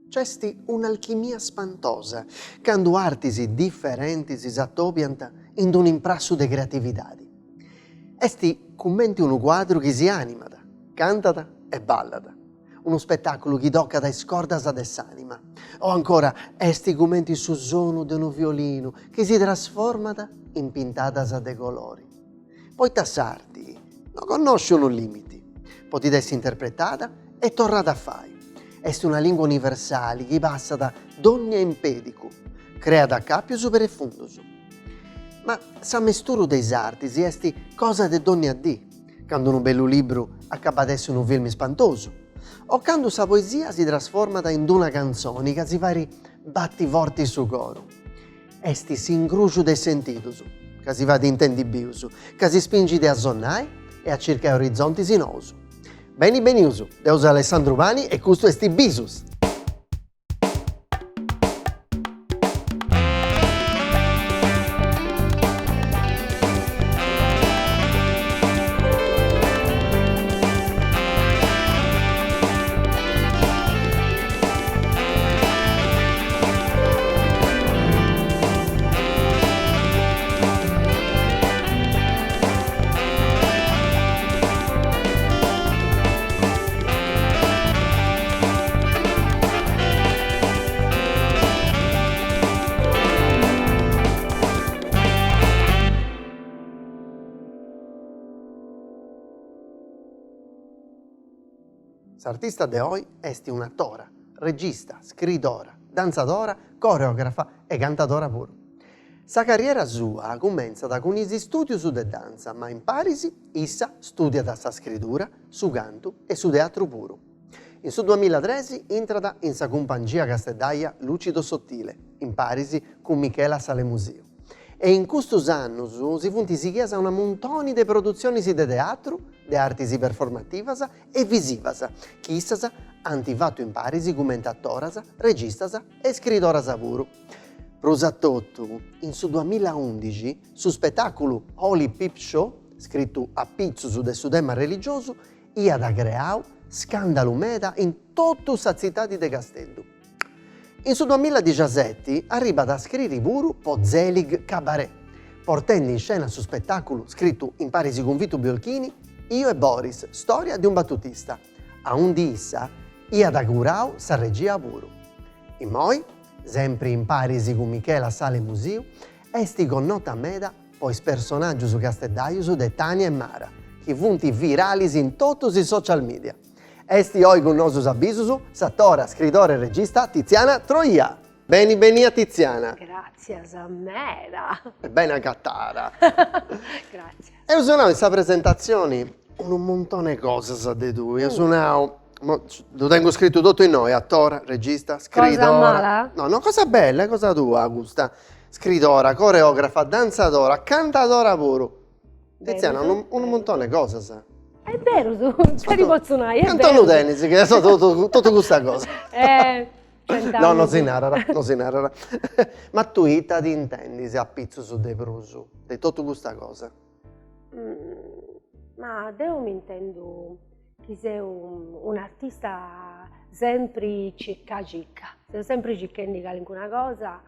C'esti un'alchimia spantosa, quando artisi differenti si s'attopianta in un imprasso de creatividadi. Esti commenti un quadro che si animata, cantata e ballata. Uno spettacolo che toccata e scordasa de s'anima. O ancora, esti commenti su suono de un violino che si trasformata in pintatasa de colori. Poi tassarti non conoscono limiti. Potete essere interpretata e tornata a fare. Est una lingua universale che passa da ogni impedico, creata a cappio super e fundoso. Ma sa mesturo dei artisi esti cosa de donne a di, quando un bello libro accaba ad essere un film spantoso, o quando sa poesia si trasforma in una canzone che si vari battivorti su coro. Esti s'incrucio dei sentitus, che si va di intendibius, che si spingi di assonnai e a cercare orizzonti sinosu. Beni beniusu, Deus Alessandro Vani e questo esti Bisus. L'artista de hoy esti un'attora, regista, scritora, danzatora, coreografa e cantatora pure. Sa carriera sua comincia da con i studi su de danza, ma in Parisi issa studia da sa scrittura, su canto e su teatro puro. In su 2013 entra in sa compagnia casteddaia Lucido Sottile, in Parisi con Michela Salemusio. E in questi anni si funti si chiesa una montone di produzioni di teatro, di arti performativas e visivas, che issas hanno fatto in Parisi come attoras, registas e scrittoras pure. Prosatotto, in su 2011, su spettacolo Holy Peep Show, scritto a pizzo del suo tema religioso, ia da creare scandalo meda in tutta la città di Castello. In su 2017 arriva da scrivere pure Pozelig Cabaret, portando in scena su spettacolo scritto in Parisi con Vito Biolchini, Io e Boris, storia di un battutista. A un di issa, ia da curau sa regia pure. E moi, sempre in Parisi con Michela Salemusio, esti con nota meda poi personaggi su casteddaius de Tania e Mara, che funti virali in tutti i social media. Esti oggi con nosus abisusu, s'attora, scrittore e regista Tiziana Troia. Beni a Tiziana. Grazie, Sammera. E bene a Cattara. Grazie. E ho suonato in questa presentazione un montone di cose, sa di tu. Io suonavo, lo tengo scritto tutto in noi, attore, regista, scrittora. Cosa mala? No, cosa bella, cosa tua, Augusta. Scrittora, coreografa, danzatora, cantatora pure. Tiziana, un montone di cose, sa. È vero, tu ci posso suonare, è vero. Cantano tennis, che so tutto questa cosa. No, non si narra. Ma tu ita ti intendi se a pizzo su dei prusu, di tutto questa cosa? Ma io mi intendo che sei un artista sempre cicca. Sei sempre ciccando qualcuna cosa,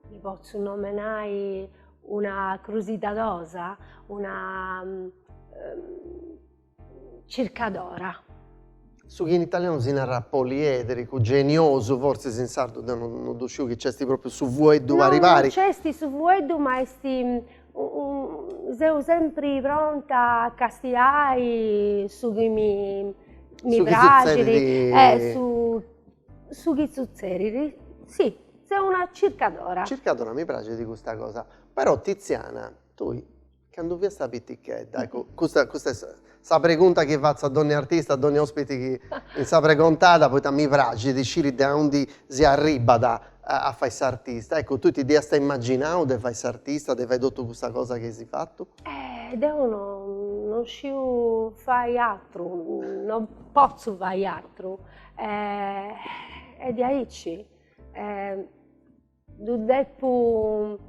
mi posso nominare una crusitadosa, una cercadora. Su che in italiano si narra poliedrico, genioso, forse in sardo non dosciu che c'è proprio su vuedu arrivare. Non c'è su vuedu, ma sei sempre pronta a castigare su chi mi piace, su chi zuzzeri. Sì, sei una cercadora. Cercadora, mi piace di questa cosa. Però Tiziana, tu quando vi sta pitticchetta, ecco, questa è la pregunta che faccio a donne artisti, a donne ospiti che in sta preguntata, poi mi piace di scegliere da dove si arriva a fare artista. Ecco, tu ti stai immaginando di fare artista, di fare tutta questa cosa che si fatto? Io non scio fare altro, non posso fare altro. E di aici, devo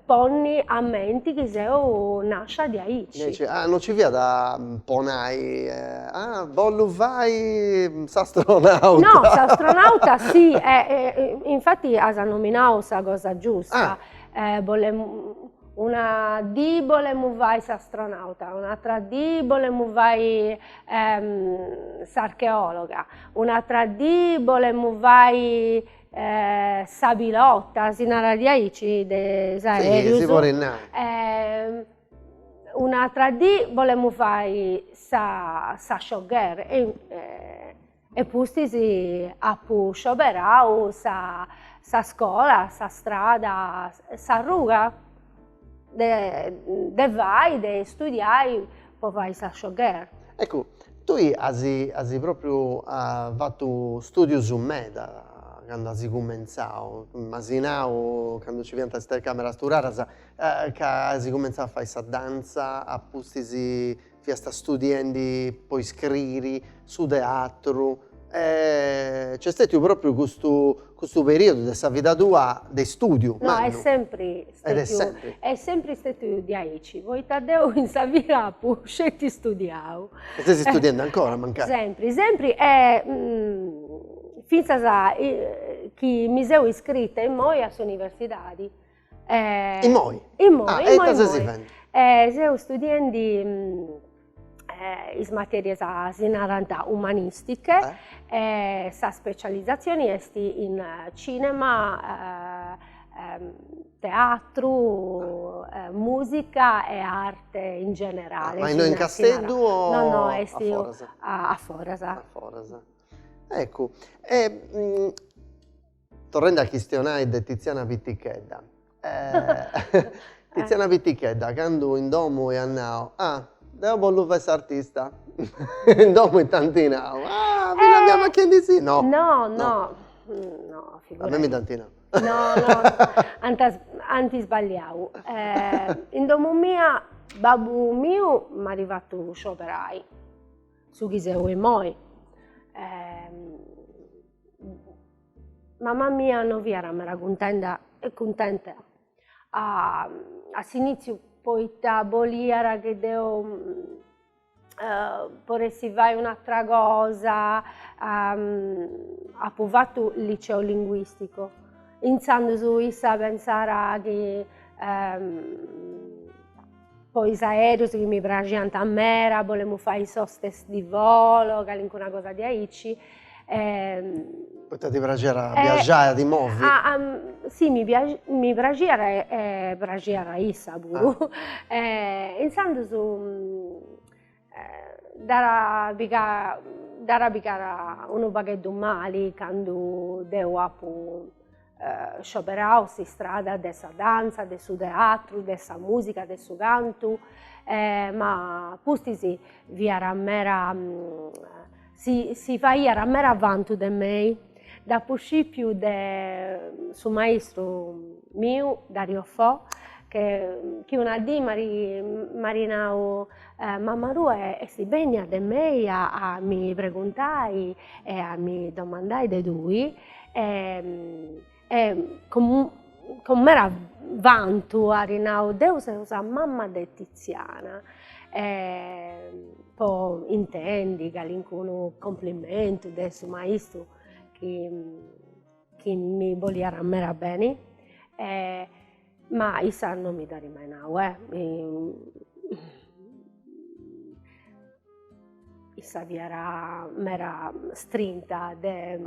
ponni a mente che io nasce di aici. Dice, non ci via da ponai, vollu vai s'astronauta. No, s'astronauta sì, infatti ha nominato questa cosa giusta. Una di volemu vai s'astronauta, un'altra di volemu vai s'archeologa, un'altra di volemu vai sa pilota, si narra di aici, Sì, si può un'altra di volemu fare sa shogger e pusti si appu scioperau sa scuola, sa strada, sa ruga de vai, de studiai, poi fai sa shogger. Ecco, tu hai proprio fatto studio su meda quando hai cominciato, immaginavo quando ci viene a queste camere sturare che hai cominciato a fare questa danza, a posti si sta studiando, poi scrivi su teatro, c'è stato proprio questo periodo della vita tua di studio? No, è sempre stato di aici, voi Taddeo in Savira scetti studiavo. E stai studiando ancora, mancare? Sempre, finza che mi sono iscritta in Moi all'università. In Moi? In Moi, e cosa si fa? Sto studiando le materie umanistiche, sa specializzazione è in cinema, teatro, musica e arte in generale. Ma in Castello o no, a Forasa? A Forasa. A Forasa. Ecco, tornando a questionare di Tiziana Pittichedda. Tiziana Pittichedda, quando in domo e annao, devo voler fare artista. In domo e tantinao. Vi l'abbiamo chiesti sì? No, figurati. A me mi tantinao. No, anti sbagliavo. In domo mia, babbo mio mi è arrivato scioperai, su chi sei voi moi. Mamma mia non vi era mera contenta all'inizio poi taboliera che devo vorresti fare un'altra cosa, ha provato il liceo linguistico, iniziando su essa a pensare che poi gli aerei che mi piacevano a me, volevo fare i sostess di volo, che è una cosa di aici. Poi ti piaceva viaggiare di movi? Sì, mi piaceva issa pure. Iniziando su dare un pacchetto male quando devo scioperare in strada della danza, del teatro, della musica, del canto, ma posti si faceva mera avanti da me. Da principio su maestro mio, Dario Fo, che una di marinao mamma Rua e si bene da me a mi preguntai e a mi domandai di lui con mera vanto a rinau Deus è usa mamma di Tiziana. Poi intendi che un complimento del suo maestro che mi voleva mera bene, ma issa non mi dà mai issa era mera strinta de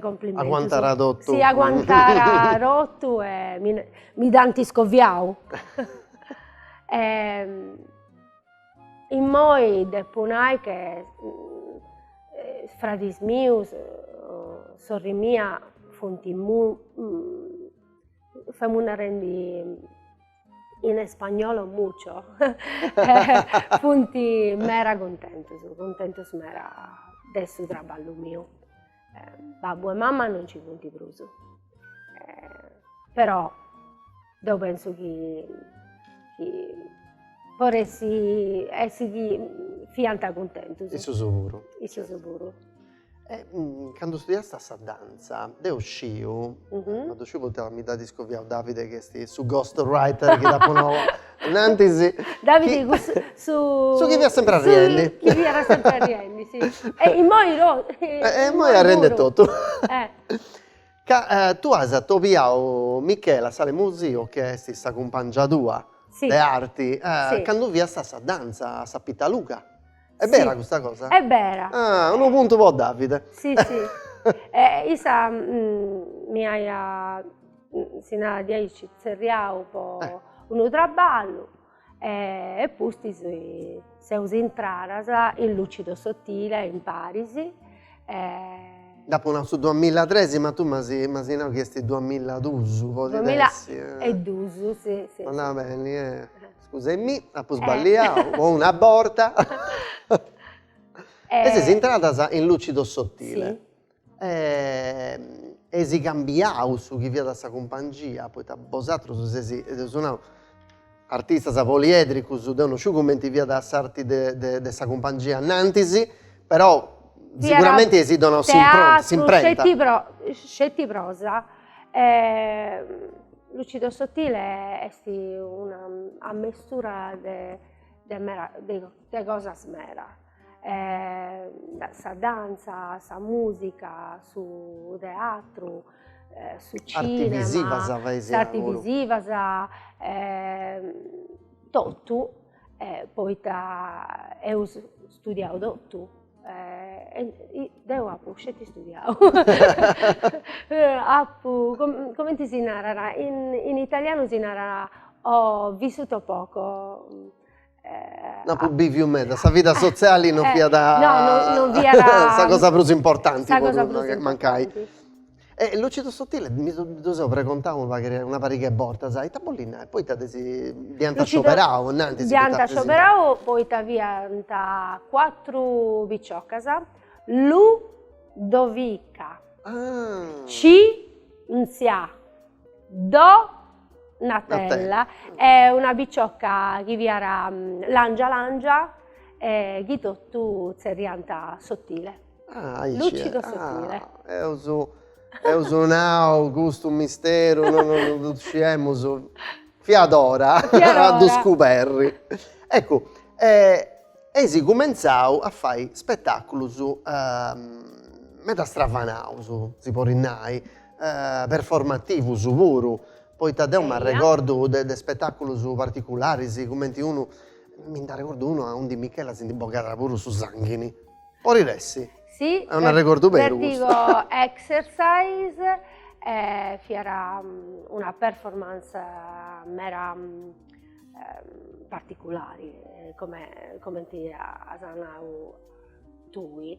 complimenti. Aguantare rotto. Sì, aguantare rotto e mi danti scoviau. In moi depunai che fradis mius, sorri mia, funti femuna rendi in spagnolo mucho, funti mera contentos mera del suo traballo mio. Babbo e mamma non ci funti bruso, però io penso che vorresti essere fianta contento. Isso sicuro. Isso sicuro. Quando studiaste a danza, deo sciu, quando sciu mi da discoviao Davide che sti su ghostwriter che da pono un'antisi. Davide su chi vi ha sempre arriendi. Chi vi era sempre arriendi, sì. E moi arrende tutto. Tu hai topiato Michela Sale Museo che è sta compagna tua de arti, quando vi sta a danza a Pittaluca. È vera questa cosa? È vera. Ah, un punto po' Davide. Sì. Isa mi hai sina di aici zerriau po un traballo e pusti seus intraras in Lucido Sottile in Parisi. Dopo su 2013, ma tu mi hai chiesto 2012, 2012, sì. Va bene, scusami, ho sbagliato, ho una borta. E sei entrata in Lucido Sottile. Sì. E si cambiato su chi via da questa compagnia, poi da vosotros sono artisti poliedricus, non so come ti via da sarti di questa compagnia Nantisi, però sicuramente esidono si imprenta. Scetti prosa. Lucido Sottile è una ammestura di cose mera. Sa danza, sa musica, su teatro, su cinema, arti visiva, tutto. Poi ho studiato tutto. Devo appu scetti studiavo. Come ti si narrerà? In italiano si narrerà ho vissuto poco. No, più vivi me, da vita sociale non via da... No, non vi era... Sa cosa più importante, che mancai. E Lucido Sottile, mi dovevo precontare una pariga borta, sai, tabollina, e poi diventa scioperao, diventa scioperao, poi diventa 4 bicioccasa, Ludovica, Cinzia, Donatella, è una bicciocca che viara Langia, e Ghitottu Zerrianta Sottile. Lucido Sottile. È un gusto, un mistero, non usciamo, fiadora, a scoperri. Ecco, e si cominciò a fare spettacoli meta stravanau, si può rinnai, performativi, pure. Poi Tadeo mi ricordo di spettacoli particolari, come uno, mi ricordo uno a un di Michela si imbocava pure su Sanghini. Poi riressi. Sì, è un ricordo vero. Vertigo Exercise era una performance mera particolare, come ti asanau tui.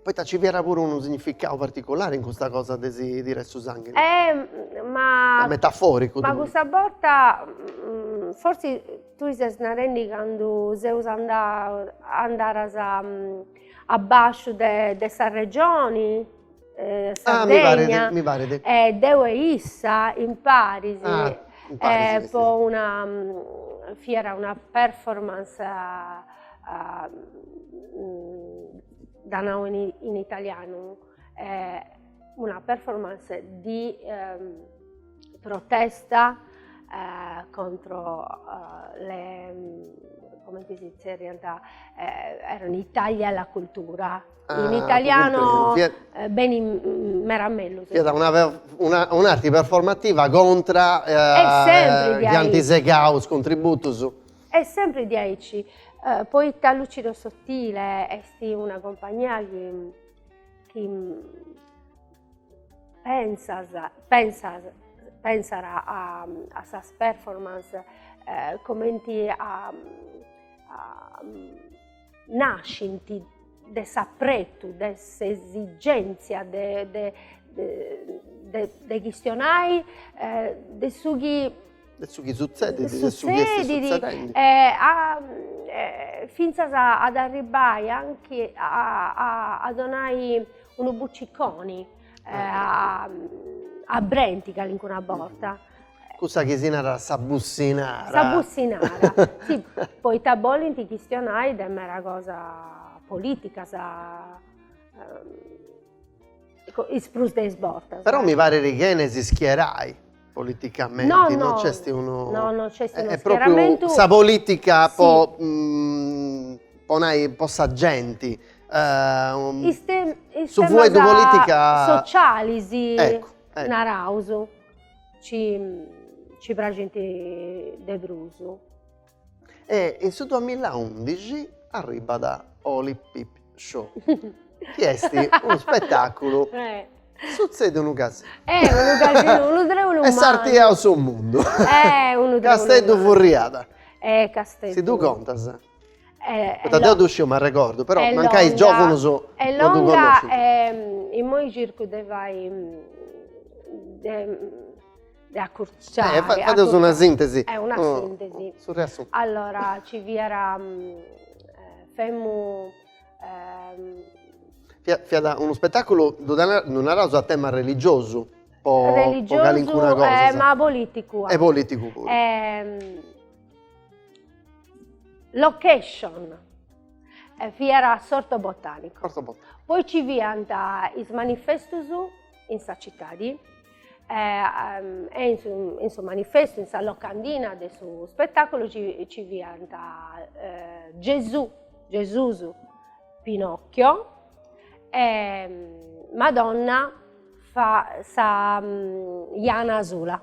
Poi ci era pure un significato particolare in questa cosa di dire su Sanghini. Ma metaforico. Ma questa volta forse tu sei snarendi quando sei andare a basso di questa regione, Sardegna, mi pare. Deu e Issa in Parisi, sì. Era una performance in italiano, una performance di protesta contro come si dice in realtà, erano i tagli alla cultura. In italiano, ben meramello. Un'arte performativa contro gli antisegaus, contributus. È sempre 10. Poi Lucido Sottile è una compagnia che pensa a questa performance come a nascenti dell'appreto, dell'esigenza, dei questionari, dei sughi. Su chi succede, fino ad arrivare anche a donare un bucciconi a Brentica in una volta. Cosa che si era Sabussinara. Sì, poi tabolli ti questionai ed è una cosa politica, isprus de sbortas. Però mi pare che si schierai politicamente, No, non no. c'è uno... No, non c'è uno È schieramento. proprio sa politica Sì. po' saggenti. Su Su voi di politica... sociali, sì, Ecco. narausu, ci gente de Brusu. E in su 2011 arriva da Oli Pip Show. Chiesti uno spettacolo, succede un'occasione. Un'occasione E sartiamo sul mondo. Castello Furriata. Castello. Si tu contas? È Da te uscì, ma ricordo, però è mancai longa, giovano su... è non tu longa, conosci. in moi circo devai de accorciare. Fate una sintesi. È una sintesi. Sul riassunto. Allora, ci vi era femmo... Fiada uno spettacolo non era a tema religioso, po' religioso, cosa. ma politico. È politico pure. Location. Vi era sorto botanico. Corso botta. Poi ci vi anda is manifestus in sa città e in suo manifesto, in sa locandina del suo spettacolo ci vi anda Gesù, Pinocchio, Madonna fa sa Iana Azula,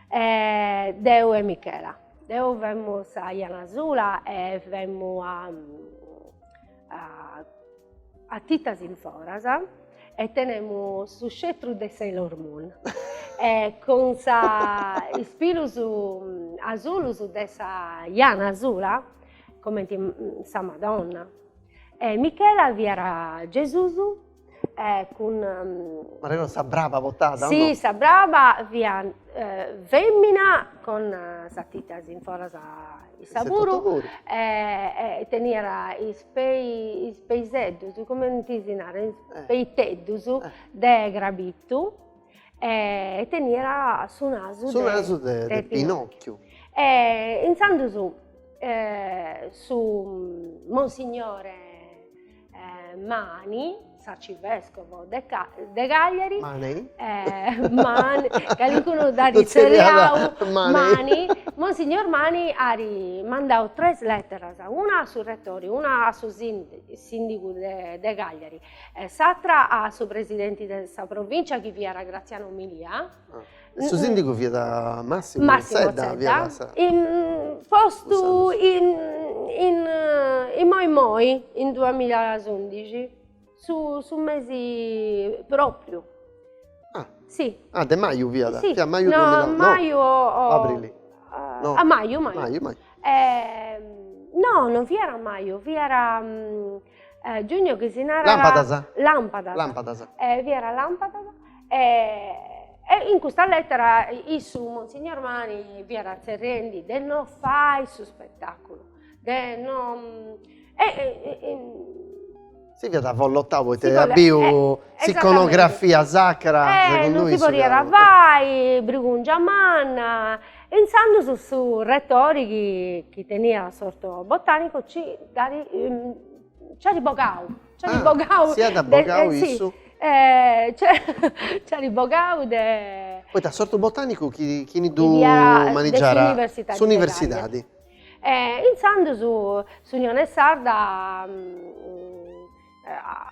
Deo e Michela. Deo vemmo sa Iana Azula e vemmo a Titas in Forasa e tenemo su scettro de Sailor Moon. Con sa ispirus azulus de sa Iana Azula, come sa Madonna. Michela vi era Gesù con... Ma non sa brava votata? Sì, no? sa brava via femmina con sa Titas in Forasa i saburu e tenera i speiseddus, come tisinare, speiteddus de grabittu e tenera su naso de Pinocchio. In Sandusu su Monsignore Mani, Sacivescovo de Cagliari, Mani? Qualcuno da Rizzeriau, Mani, Monsignor Mani ha mandato 3 lettere, una sul rettore, una sul sindaco de Cagliari, l'altra a suo presidente della provincia che vi era Graziano Milia. Il suo sindaco vi da Massimo Zedda, in posto in Moi in 2011. Su mesi proprio. Sì. De maio via da? Sì. Maio no, 2009. maio Aprile. No. A maio. No, non vi era maio, vi era giugno che si narra... Lampadasa. Vi era Lampadasa. E in questa lettera su Monsignor Mani vi era Zerrendi del non fai su spettacolo, del non... Si vede vollottavo te abbiamo iconografia sacra non si può dire vai Brigungia manna pensando su rettori che tenia sorto botanico ci ribogau sia da bogau sì, c'è ribogau poi da sorto botanico chi du maneggiare su università pensando su Unione Sarda ha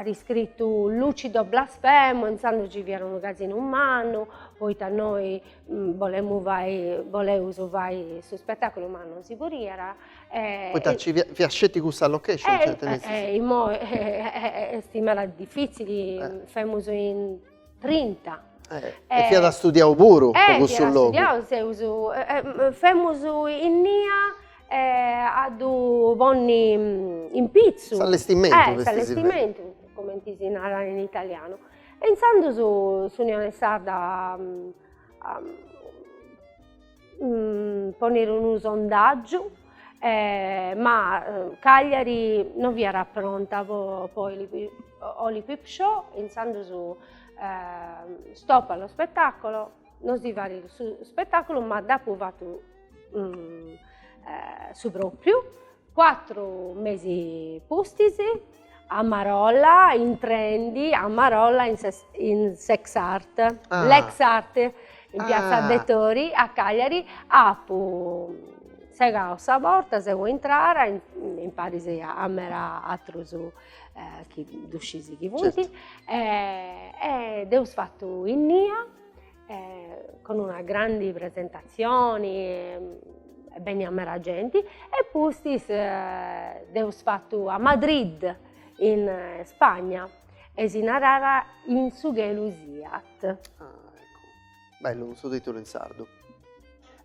riscritto Lucido Blasfemo, insomma ci era un casino umano, poi da noi volevo vai su spettacolo ma non si poteva. Poi vi accetti questa location? Stimala difficile, famoso in 30. E fia da studiare pure poco sul logo. Famoso in Nia. Ad bonni in pizzo, s'allestimento, come si narra in italiano. Pensando su Unione Sarda ponere un sondaggio, ma Cagliari non vi era pronta poi Oli Pip Show, pensando su stop allo spettacolo, non si va su spettacolo, ma dopo va tu su proprio 4 mesi pustisi, a Marolla, in Trendi, a Marolla in Sex Art, Lex Art in Piazza Dettori, a Cagliari, sega sa porta, se vuoi entrare, in Parisi a mera atrusu chi duscisi chi punti, ed ho fatto in Nia, con una grandi presentazioni, bene a mera gente, e pustis ho fatto a Madrid, in Spagna, e si narrava in Sughelusiat. Ecco. Bello, un sottotitolo in sardo.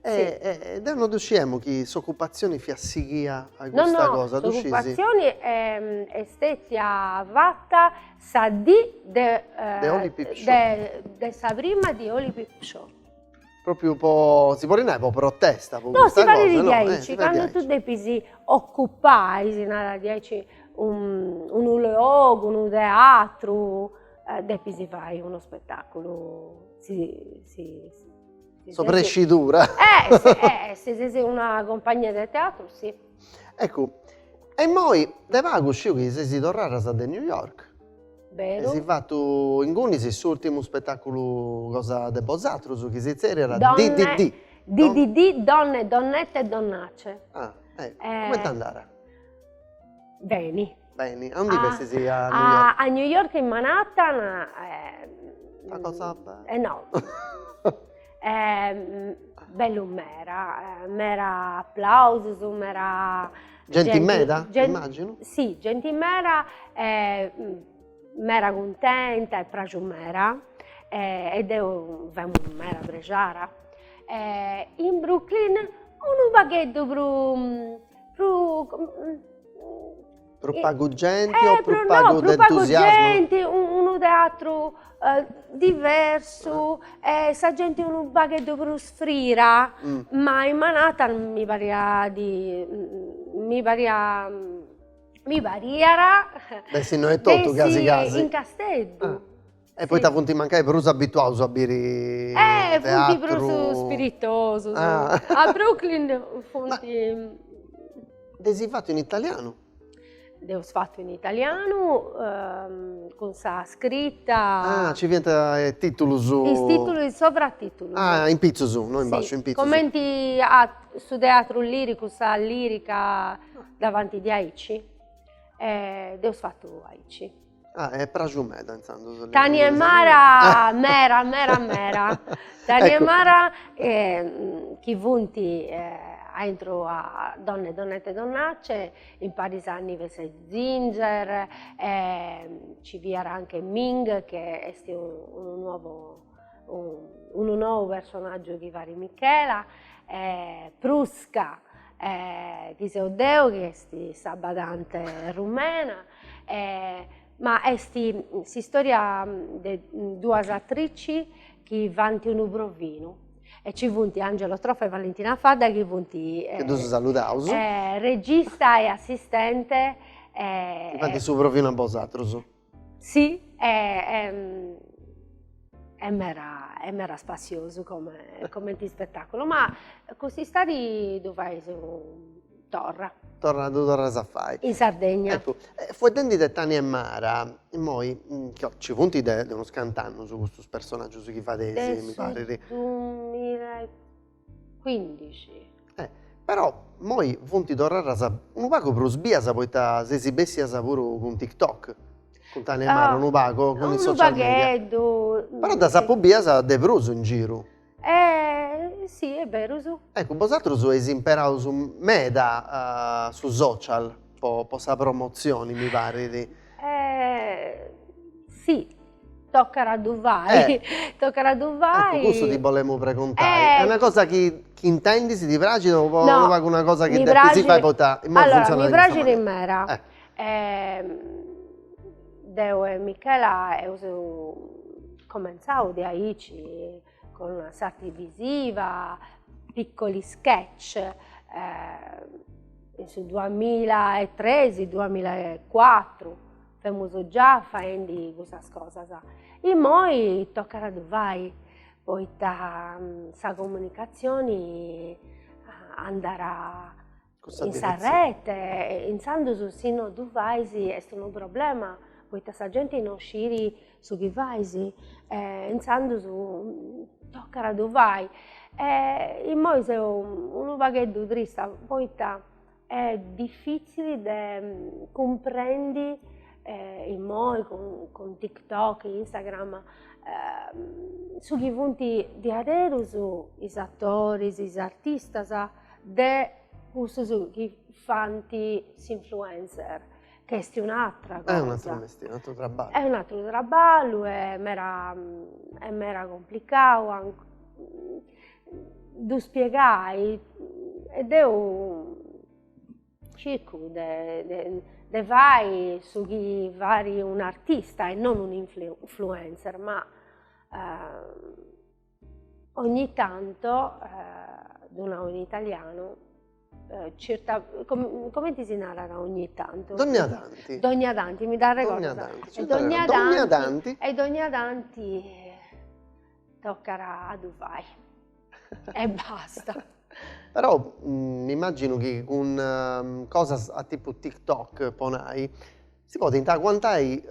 Sì. E da noi dusciamo che s'occupazione fiassighia a questa cosa? L'occupazione è stata fatta sa di de Oli Pip Show. de sa prima di Oli Pip Show. Proprio un po', si può rinare, protesta per No, questa si parla cosa, di no? 10, quando tu devi occupare, si narra 10, un luogo, un teatro, devi fare uno spettacolo, Soprescitura. se sei una compagnia di teatro, sì. Ecco, e poi da vago uscì che si tornare a New York. Vero? E si è fatto in Gunis il suo ultimo spettacolo cosa de Bosatro, su che si era DDD. no? DDD, donne, donnette e donnace. Come t'andare? Bene. Bene, a dove si a New York? A New York, in Manhattan. Una cosa no. Bello mera applauso, mera gente in meda, immagino? Sì, gente in mera, mera contenta e piace mera, ed è mera bresciara. In Brooklyn un baghetto per pago gente o per pago per pago d'entusiasmo? gente, un teatro diverso, sa gente un baghetto per sfrira, ma in Manhattan mi variera. Beh, sì, non è tutto, casi. In Castello. E poi ti punti mancare per uso abituato a bere punti per spiritoso. A Brooklyn punti. Desi fatto in italiano? L'ho fatto in italiano, con sa scritta. Ci viene il titolo su. Il titolo e il sovrantitolo. In pizzo su, non in basso, in pizzo. Commenti su teatro lirico, sa lirica davanti di Aici. L'ho fatto Aici. È Pragiumeda, insomma. Tani e Mara, mera. Tani e Mara, chi vunti entro a donne, donnette, donnacce, in Parisani vese Zinger, ci viera anche Ming, che è un nuovo personaggio di Vari Michela, Prusca, di Seudeo, che è sabadante rumena, ma si storia di due attrici che vanti un provino. E ci vunti Angelo Stroffa e Valentina Fadda, che vunti regista e assistente. Infatti su provino a Bosatro su. Sì, è mera spazioso come di spettacolo, ma così stati dove torna a fare. in Sardegna. Ecco, fu dentro di Tani e Mara, noi ci punti di uno scantano su questo personaggio, su chi fa desi, mi pare. 2015. Però, noi punti tornare un poco per sbia, poi si esibessi a pure con TikTok. Con Tani e Mara, un poco con i social media. Però da Sapobia sa de pruso in giro. Sì, è vero. Ecco, vosaltro su imparato su meda, su social, po sa promozioni, mi pare. Sì, tocca a Dubai. Ecco, questo ti volevamo precontare. È una cosa che intendi, si ti piace o una cosa che si fa potare? Allora, mi piace in mera. Deo e Michela cominciavo di Aici con una sarti visiva, piccoli sketch, sul 2013-2004, famoso già facendo questa cosa. E poi tocca a Dubai, poi da sa comunicazione andare in Sarrete, in Sandusu, sino du vaisi, è un problema, poiché la gente non sciri su chi vaisi, in Sandusu, tocca du vai. In moi se un vaghetto triste, poiché è difficile da comprendere in moi con TikTok, Instagram, su chi punti di adero su i attori, i artisti, de su chi fanti influencer, che è un'altra cosa. È un altro mestiere, un altro traballo. È un altro traballo, è mera complicato, da spiegare, ed è un cerco de vai su chi vari un artista e non un influencer, ma ogni tanto, un italiano, come ti si narra ogni tanto? Dognadanti. Dognadanti, mi dà ricordo. Dognadanti. E Dognadanti toccherà a Dubai e basta. Però mi immagino che con cose a tipo TikTok, ponai, si può tentare quantai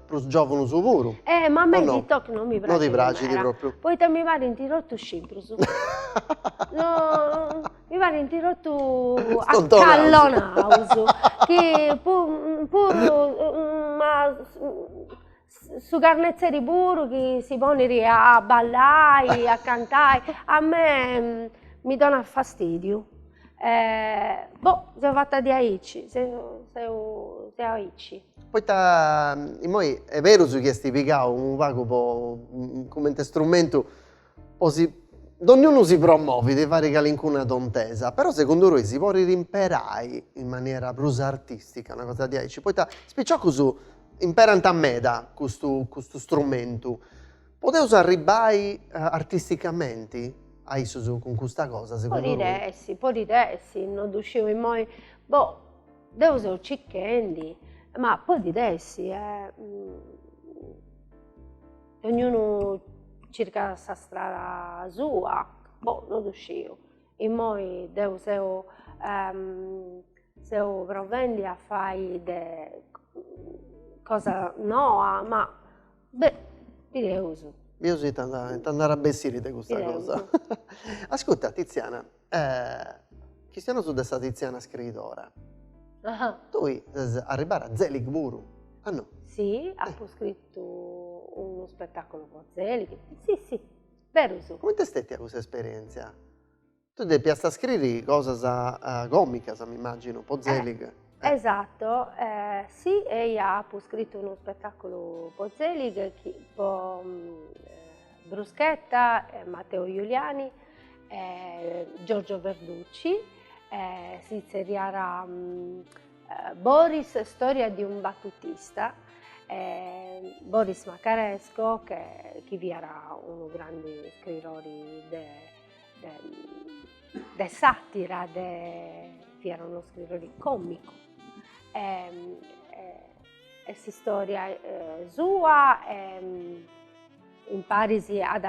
più giovani su volo. Ma a me TikTok non mi piace. Non ti piace proprio. Poi te mi pare in tirotto scipro su. No, mi pare in tirotto a Callonauso. Che ma su carnezzeri pure che si pone a ballare, a cantare, a me mi dà fastidio. Siamo fatta di aici, siamo aici. Poi è vero su che piccato un vago come strumento, ognuno si promuove di fare qualcuna tontesa, però secondo voi si può rimperare in maniera più artistica una cosa di aici. Poi spicciocco su imperano a meda questo strumento, potete arrivare artisticamente? Hai su con questa cosa, secondo me? Può dirsi, non uscivo in moi, devo essere cicchendi, ma può dirsi, ognuno cerca la strada sua, non uscivo. In moi devo essere, se provendi a fare cosa nuova, ma direi uso. Io sì, andare a bessire di questa cosa. Ascolta, Tiziana, chi stiamo su questa Tiziana scrittora? Tu arrivare a Zelig Buru? Ah no? Sì, ho scritto uno spettacolo con Zelig. Sì, vero su. Come ti stai a questa esperienza? Tu devi piazzare a scrivere cose comiche, mi immagino, un po' Zelig. Esatto, sì, e io ho scritto uno spettacolo con Zelig, Bruschetta, Matteo Giuliani, Giorgio Verducci, si seriara Boris, storia di un battutista, Boris Macaresco, che era uno grande scrittore de satira, era uno scrittore comico. E si storia sua, in Parisi ad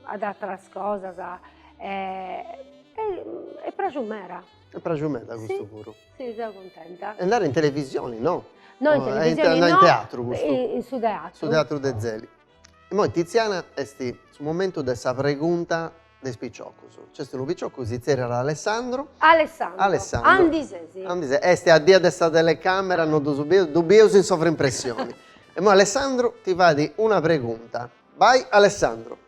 altre cose, e pragiumera. È pragiumera questo pure. Sì, sono contenta. E andare in televisione, no? No, in televisione no. In teatro questo? Su teatro. Su teatro de Zelig. E poi Tiziana, sul momento della pregunta del spicciocco. C'è un spicciocco, si era Alessandro. Andisesi. Este a dia desta telecamera, non dubbioso in sovraimpressioni. E poi Alessandro ti fa di una pregunta. Vai Alessandro.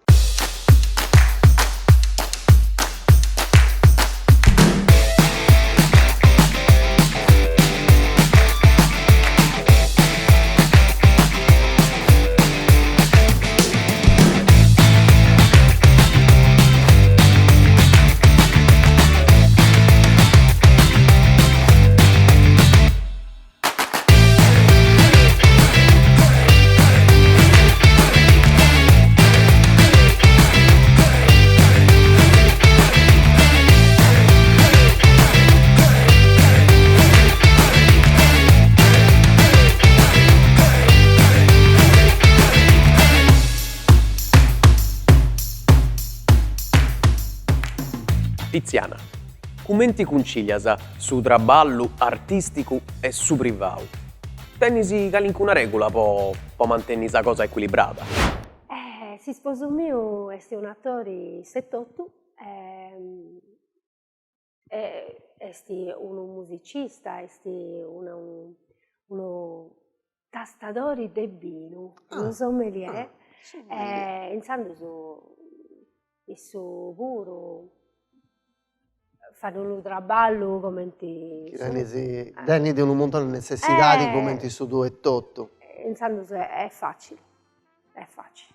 Tiziana, Come ti concilias su traballu artisticu e su privau? Tennisi una regola po mantenere sa cosa equilibrata? Si sposo mio è un attore 78, è un musicista, è uno tastatore de vino, un sommelier, insomma su puro fanno un traballo come ti... Danni di un montone di necessità come ti su 2 Insomma è facile, è facile.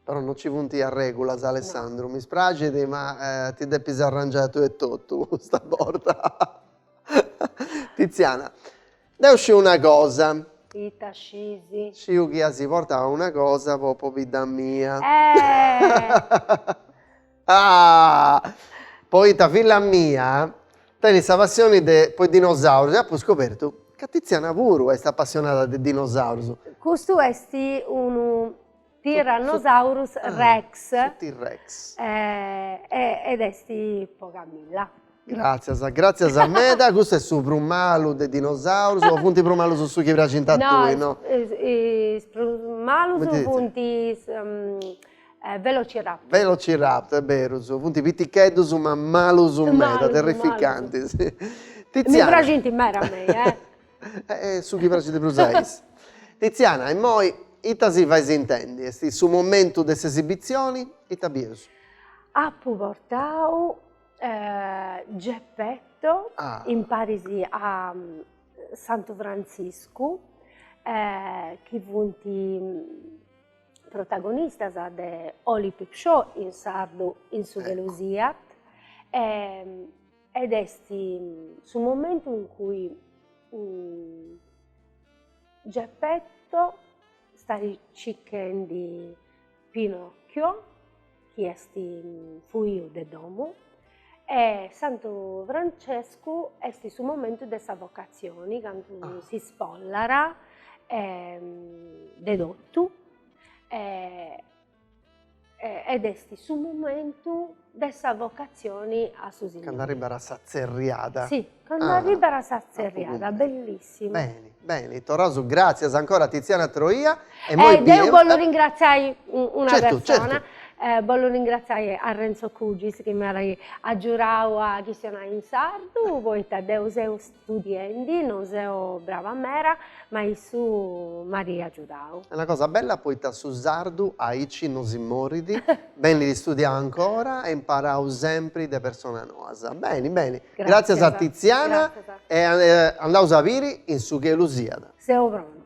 Però non ci punti a regola, Alessandro, no. Mi spiace, ma ti devi arrangiare e tutto, sta porta. Tiziana, devo uscire una cosa. Ita scisi. Sciu che si porta una cosa, proprio vita mia. Poi ta figlia mia, tiene questa passione per i dinosauri. E poi ho scoperto che Tiziana pure è appassionata di dinosauri. Questo è un Tyrannosaurus Rex. T-Rex. Ed è Pocamilla. Grazie a me, questo è su Prumalu dei dinosauri, o punti Prumalu su chi piace in tattui, no? Prumalu su punti Velociraptor. Velociraptor, è vero, su punti Piticheddu su Mammalu su Meta, terrificanti. Sì. Tiziana. Mi piace in me a me, su chi piace di Brusais. Tiziana, e poi, ita si fai intendi, è su momento delle esibizioni, ita biesu. Appu portau Geppetto in Parisi a Santo Francisco, che funti protagonista de Oli Pip Show in sardo in su Velusiat, ed è su momento in cui Geppetto sta ricicchendo Pinocchio, che è figlio de domo, e Santo Francesco è su momento dessa vocazione, quando si spollara dedotto, ed è su momento dessa vocazione a Susinino. Quando arriva la sazzerriata. Sì, quando arriva la sazzerriata, bellissimo. Bene, Torosu, grazie ancora a Tiziana Troia. E io voglio ringraziare una persona. Certo. Voglio ringraziare a Renzo Cugis che mi ha giurato che sono in sardo, poi Taddeo sei studenti, non sei brava mera, ma su Maria giudao. È una cosa bella, poi su sardo, aici non si moridi, bene di studiare ancora e imparare sempre da persona nuova. Bene. Grazie a Tiziana e andiamo a viri in su che Lusiada. Sei pronta.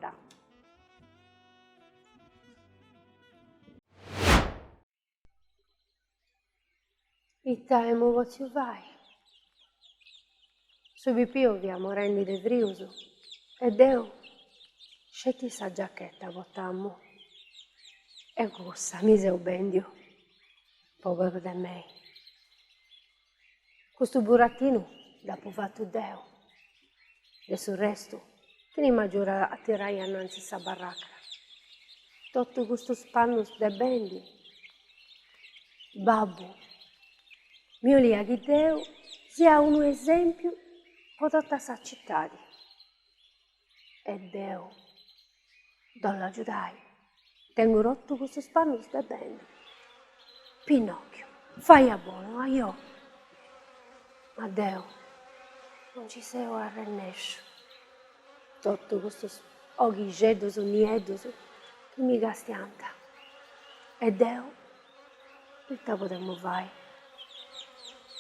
Ita what you vai. Subito abbiamo rendi de vriuso. E Deo, scegli sa giacchetta votammo. E gussa, mi sei bendio. Povero de me. Questo burattino dopo fatto Deo. E sul resto, che ne maggiora a tirai annanzi sa baracca. Tutto questo spanno de bendi. Babbo. Mio lia che Deo sia un esempio per tutta questa città. E Deo, dolla giudai, tengo rotto questo spanno sta bene. Pinocchio, fai a buono, a io. Ma Deo, non ci sei a rennescio. Tutto questo occhi gedoso, niedoso, che mi gastianta. E Deo, che te potremmo fare?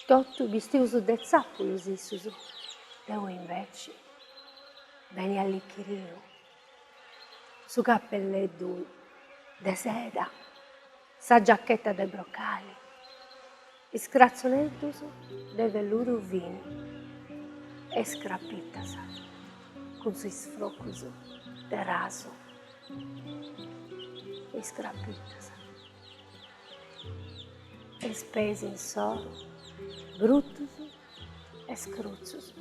Tutto vestito de zappo esistono. Devo invece bene all'icchirino, su cappelletto de seda, sa giacchetta de broccali, e scrazzonetto de velluto vino, e scrappitasa con sui sfroccoso de raso, e scrappitasa, e spese in soro, bruttus e scruzzus.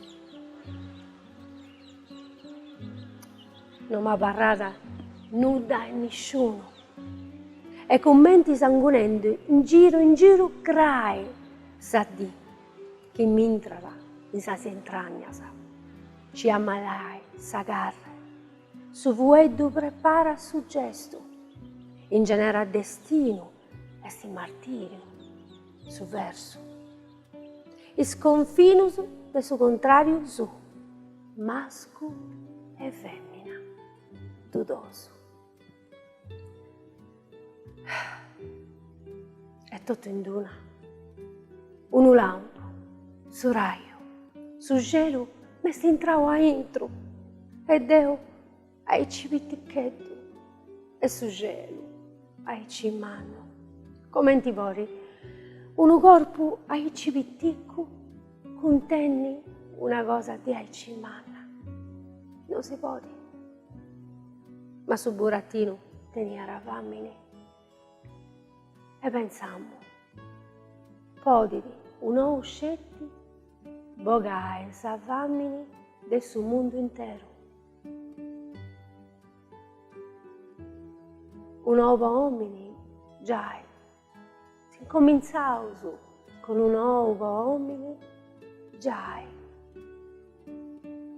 Non mi ha parlato nuda e nessuno. E commenti sanguinenti in giro, crai, sa di. che mi intrava in sa si entragna, sa. Ci ammalai, sa carre. Su vuedo prepara su gesto. In genera destino e si martirio, su verso. E sconfinus de su contrario su, masco e femmina, dudoso. È tutto in duna. Un lampo, su raio, su gelo, me si intrao a intro. E Deo ai civitichetto, e su gelo, ai cimano. Come ti vori, un corpo ai civiticco, contenni una cosa di ai cimana. Non si può. Ma su burattino tenia ravamini. E pensammo, podidi uno uscetti, bogai savamini del suo mondo intero. Un uovo omini, già, si incominciava su con un uovo omini, già.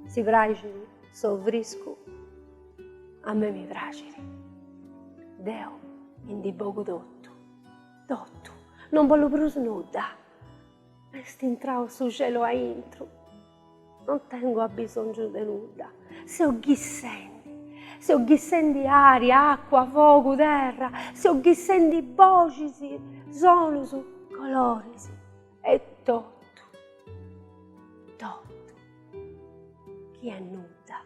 Si vragili, sovrisco, a me mi vragili. Deo, in di bogu dotto, non voglio più nuda. E stintrao su cielo a intro. Non tengo bisogno di nuda. Se ho ghissendi aria, acqua, fuoco, terra, se ho ghissendi vocisi, sonusu, colorisi, e tutto. Chi è nuda?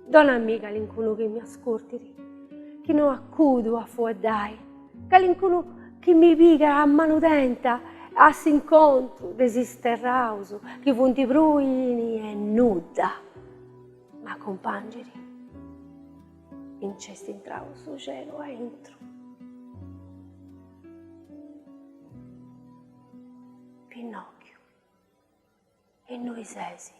Donna amica l'incuno che mi ascoltiri, che non accudo a fuodai, che l'incuno che mi piga a mano tenta, a s'incontro, desisterrauso, che punti bruini e nuda, ma compangeri, in cesti intrao su cielo a entro. Pinocchio e noi sesi.